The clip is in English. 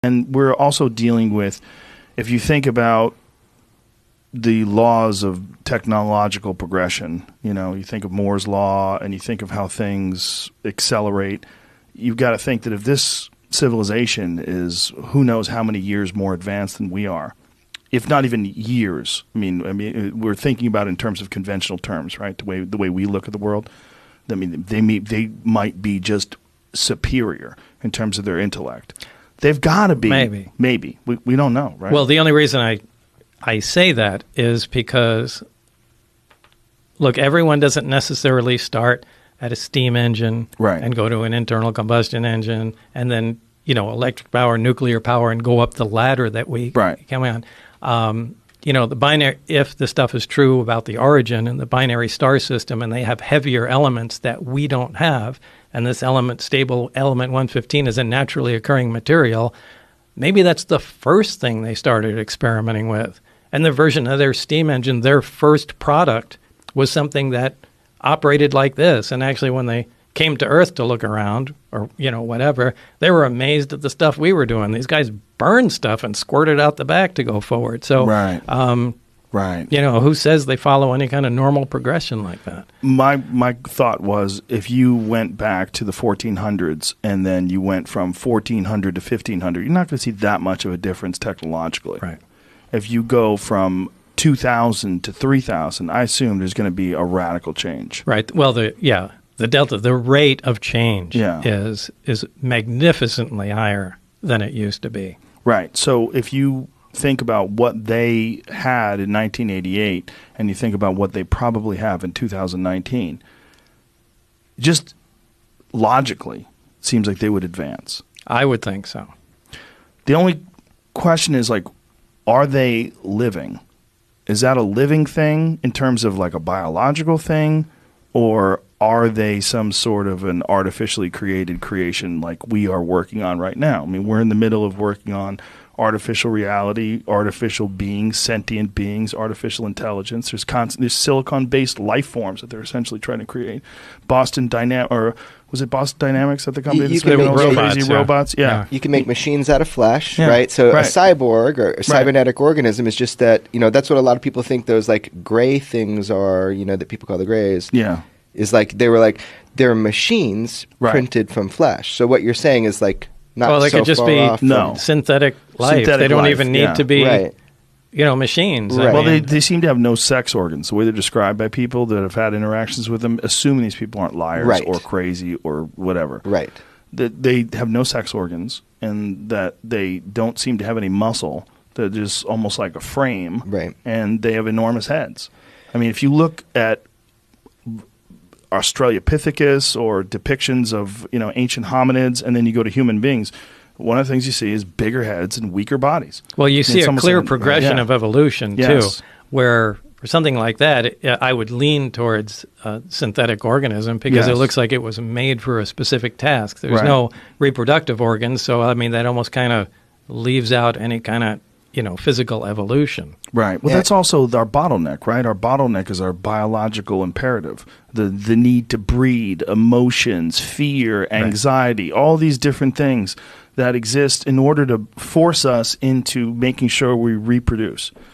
And we're also dealing with, if you think about the laws of technological progression, you think of Moore's law and you think of how things accelerate, you've got to think that if this civilization is who knows how many years more advanced than we are, if not even years. I mean, we're thinking about it in terms of conventional terms, right? The way we look at the world. I mean, they might be just superior in terms of their intellect. They've got to be. Maybe. We don't know, right? Well, the only reason I say that is because, look, everyone doesn't necessarily start at a steam engine and go to an internal combustion engine and then, electric power, nuclear power, and go up the ladder that we come on. The binary, if the stuff is true about the origin and the binary star system, and they have heavier elements that we don't have, and this stable element 115 is a naturally occurring material, maybe that's the first thing they started experimenting with. And the version of their steam engine, their first product, was something that operated like this. And actually, when they came to Earth to look around, or, whatever, they were amazed at the stuff we were doing. These guys burned stuff and squirted out the back to go forward. So, who says they follow any kind of normal progression like that? My thought was, if you went back to the 1400s and then you went from 1400 to 1500, you're not going to see that much of a difference technologically. Right. If you go from 2000 to 3000, I assume there's going to be a radical change. Right. Well, the delta, the rate of change is magnificently higher than it used to be. Right. So if you think about what they had in 1988 and you think about what they probably have in 2019, just logically, it seems like they would advance. I would think so. The only question is, are they living? Is that a living thing in terms of like a biological thing, or are they some sort of an artificially created creation like we are working on right now? I mean, we're in the middle of working on artificial reality, artificial beings, sentient beings, artificial intelligence. There's silicon-based life forms that they're essentially trying to create. Boston Dynamics at the company? You can make robots. Yeah. You can make machines out of flesh, right? So a cyborg or a cybernetic organism is just that, that's what a lot of people think those gray things are, that people call the grays. Yeah. Is they're machines printed from flesh. So what you're saying is they could just be synthetic life. They don't even need to be, machines. Right. Well, they seem to have no sex organs. The way they're described by people that have had interactions with them, assuming these people aren't liars or crazy or whatever. Right. That they have no sex organs and that they don't seem to have any muscle. They're just almost like a frame. Right. And they have enormous heads. I mean, if you look at Australopithecus or depictions of ancient hominids, and then you go to human beings, one of the things you see is bigger heads and weaker bodies. Well, you see a clear progression of evolution too, where for something like that, I would lean towards a synthetic organism because it looks like it was made for a specific task. There's no reproductive organs, so I mean that almost kind of leaves out any kind of physical evolution. Right. Well, that's also our bottleneck, right? Our bottleneck is our biological imperative. The need to breed, emotions, fear, anxiety, all these different things that exist in order to force us into making sure we reproduce.